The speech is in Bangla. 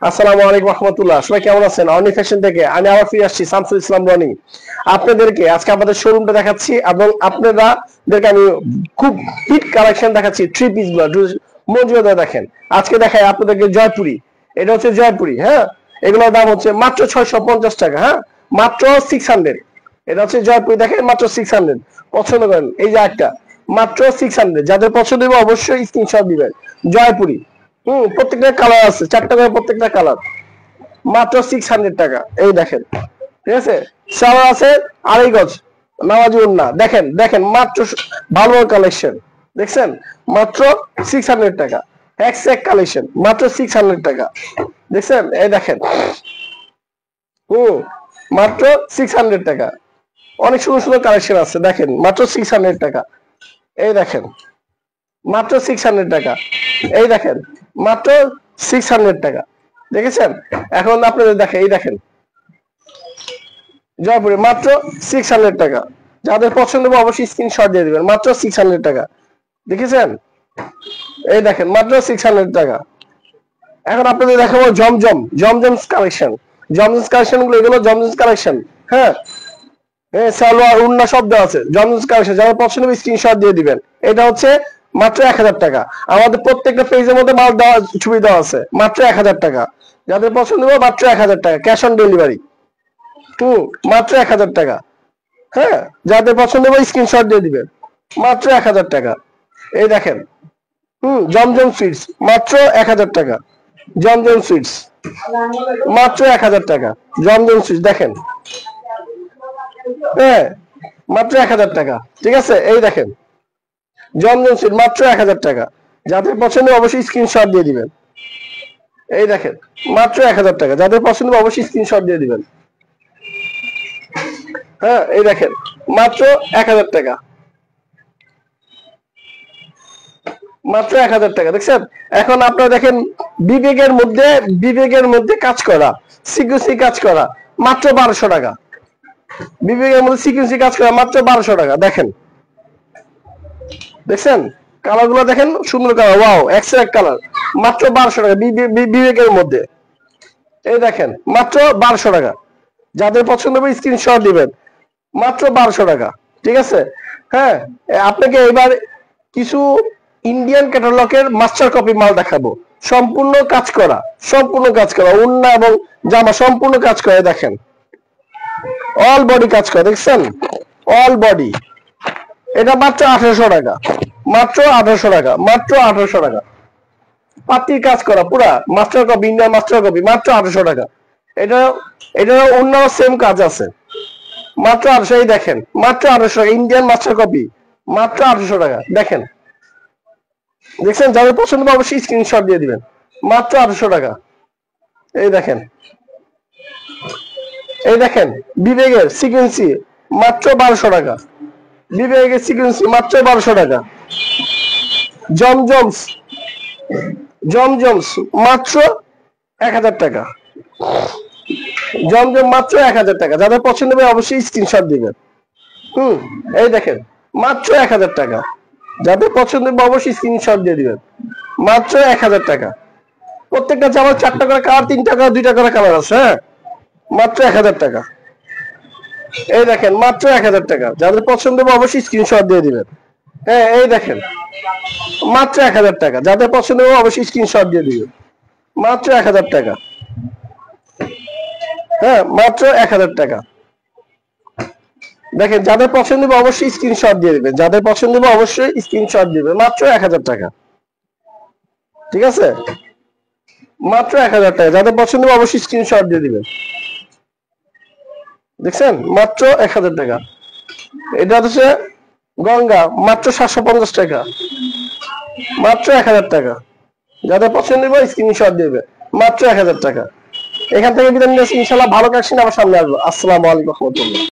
আসসালামু আলাইকুম রাহমাতুল্লাহ। সবাই কেমন আছেন? অনি ফ্যাশন থেকে আমি আবার ফিরে আসছি, শামসুল ইসলাম রনি। আপনাদেরকে আজকে আমাদের শোরুমটা দেখাচ্ছি এবং আপনাদেরকে আমি খুব হিট কালেকশন দেখাচ্ছি। থ্রি পিস গুলো মজুদা দেখেন। আজকে দেখাই আপনাদেরকে জয়পুরি। এটা হচ্ছে জয়পুরি, হ্যাঁ। এগুলোর দাম হচ্ছে মাত্র 650 টাকা, হ্যাঁ, মাত্র 600। এটা হচ্ছে জয়পুরি, দেখেন মাত্র 600। পছন্দ করেন এই যে একটা, মাত্র 600। যাদের পছন্দ হবে অবশ্যই স্ক্রিনশট দিবেন। জয়পুরি, প্রত্যেকটা কালার আছে, 4টা করে প্রত্যেকটা কালার, মাত্র 600 টাকা। এই দেখেন, ঠিক আছে। সালোয়ার আছে 2.5 গজ, নামাজি ওড়না, দেখেন দেখেন মাত্র ভালো কালেকশন দেখছেন, মাত্র 600 টাকা। এক কালেকশন, মাত্র 600 টাকা, দেখছেন। এই দেখেন, মাত্র 600 টাকা। অনেক সুন্দর সুন্দর কালেকশন আছে, দেখেন মাত্র 600 টাকা। এই দেখেন মাত্র 600 টাকা। এই দেখেন মাত্র 600 টাকা, দেখেছেন। এখন আপনাদের দেখেন, এই দেখেন জয়পুরে মাত্র 600 টাকা। যাদের পছন্দ হবে অবশ্যই স্ক্রিনশট দিয়ে দিবেন, মাত্র 600 টাকা, দেখেছেন। এই দেখেন মাত্র 600 টাকা। এখন আপনাদের দেখাবো জমজম, জমজম কালেকশন। জমজম কালেকশন গুলো, এগুলো জমজম কালেকশন, হ্যাঁ। সালোয়ার উন্না শব্দ আছে, জমজম কালেকশন। যাদের পছন্দ হবে স্ক্রিনশট দিয়ে দিবেন। এটা হচ্ছে মাত্র 1000 টাকা। আমাদের প্রত্যেকটা পেজের মধ্যে মাল দেওয়া, ছবি দেওয়া আছে, মাত্র 1000 টাকা। যাদের পছন্দ হবে মাত্র 1000 টাকা, ক্যাশ অন ডেলিভারি। মাত্র 1000 টাকা, হ্যাঁ। যাদের পছন্দ হবে স্ক্রিনশট দিয়ে দিবেন, মাত্র 1000 টাকা। এই দেখেন, জমজম সুইটস, মাত্র 1000 টাকা। জমজম সুইটস মাত্র 1000 টাকা। জমজম সুইটস দেখেন, হ্যাঁ, মাত্র 1000 টাকা, ঠিক আছে। এই দেখেন জমজম সুইট, মাত্র 1000 টাকা। যাদের পছন্দ অবশ্যই স্ক্রিনশট দিয়ে দিবেন। এই দেখেন মাত্র 1000 টাকা। যাদের পছন্দ অবশ্যই স্ক্রিনশট দিয়ে দিবেন, হ্যাঁ। এই দেখেন মাত্র 1000 টাকা, মাত্র 1000 টাকা, দেখছেন। এখন আপনারা দেখেন বিবেকের মধ্যে কাজ করা, সিকিউরিটি কাজ করা, মাত্র 1200 টাকা। বিবেকের মধ্যে সিকিউরিটি কাজ করা, মাত্র 1200 টাকা। দেখেন, দেখছেন কালার গুলো, দেখেন সুন্দর কালার, ওয়াও, এক কালার, মাত্র 1200 টাকা বিবেকের মধ্যে। এই দেখেন মাত্র 1200 টাকা। যাদের পছন্দ হবে স্ক্রিনশট দিবেন, মাত্র 1200 টাকা, ঠিক আছে, হ্যাঁ। আপনাকে এবার কিছু ইন্ডিয়ান ক্যাটালগের মাস্টার কপি মাল দেখাবো, সম্পূর্ণ কাজ করা, সম্পূর্ণ কাজ করা, ওড়না এবং জামা সম্পূর্ণ কাজ করা। দেখেন অল বডি কাজ করা, দেখছেন, অল বডি। এটা মাত্র 1800 টাকা, মাত্র 1800 টাকা, মাত্র 1800 টাকা। পাতির কাজ করা পুরা master copy, Indian master copy, মাত্র 1800 টাকা। এটা অন্য সেম কাজ আছে, মাত্র 1800। এই দেখেন মাত্র 1800 টাকা, ইন্ডিয়ান মাস্টার কপি, মাত্র 1800 টাকা। দেখেন, দেখছেন। যাদের পছন্দ হবে অবশ্যই স্ক্রিনশট দিয়ে দিবেন, মাত্র 1800 টাকা। এই দেখেন, এই দেখেন বিবেকের সিকুয়েন্সি, মাত্র 1200 টাকা। বিবেকের সিকুয়েন্সি মাত্র 1200 টাকা। জমজমস, জমজমস মাত্র 1000 টাকা। জমজম মাত্র 1000 টাকা। যাদের পছন্দ হবে অবশ্যই স্ক্রিনশট দিবেন। এই দেখেন মাত্র 1000 টাকা। যাদের পছন্দ হবে অবশ্যই স্ক্রিনশট দিয়ে দিবেন, মাত্র 1000 টাকা। প্রত্যেকটা জামা 4টা করে কালার, 3টা করে 2টা করে কালার আছে, হ্যাঁ, মাত্র 1000 টাকা। এই দেখেন মাত্র 1000 টাকা। যাদের পছন্দ হবে অবশ্যই স্ক্রিনশট দিয়ে দিবেন, হ্যাঁ। এই দেখেন মাত্র 1000 টাকা। যাদের পছন্দ হবে অবশ্যই স্ক্রিনশট দিয়ে দিবেন, মাত্র 1000 টাকা, হ্যাঁ, মাত্র 1000 টাকা। দেখেন যাদের পছন্দ হবে অবশ্যই স্ক্রিনশট দিয়ে দিবেন, যাদের পছন্দ হবে অবশ্যই স্ক্রিনশট দিবেন, মাত্র 1000 টাকা, ঠিক আছে, মাত্র 1000 টাকা। যাদের পছন্দ হবে অবশ্যই স্ক্রিনশট দিয়ে দিবেন, দেখছেন, মাত্র 1000 টাকা। এটা হচ্ছে গঙ্গা, মাত্র 750 টাকা, মাত্র 1000 টাকা। যাদের পছন্দ হবে স্ক্রিনশট দিবে, মাত্র 1000 টাকা। এখান থেকে বিদায় নিচ্ছি, ইনশাআল্লাহ ভালো কালেকশন আবার সামনে আসবো। আসসালামু আলাইকুম ওয়া রাহমাতুল্লাহ।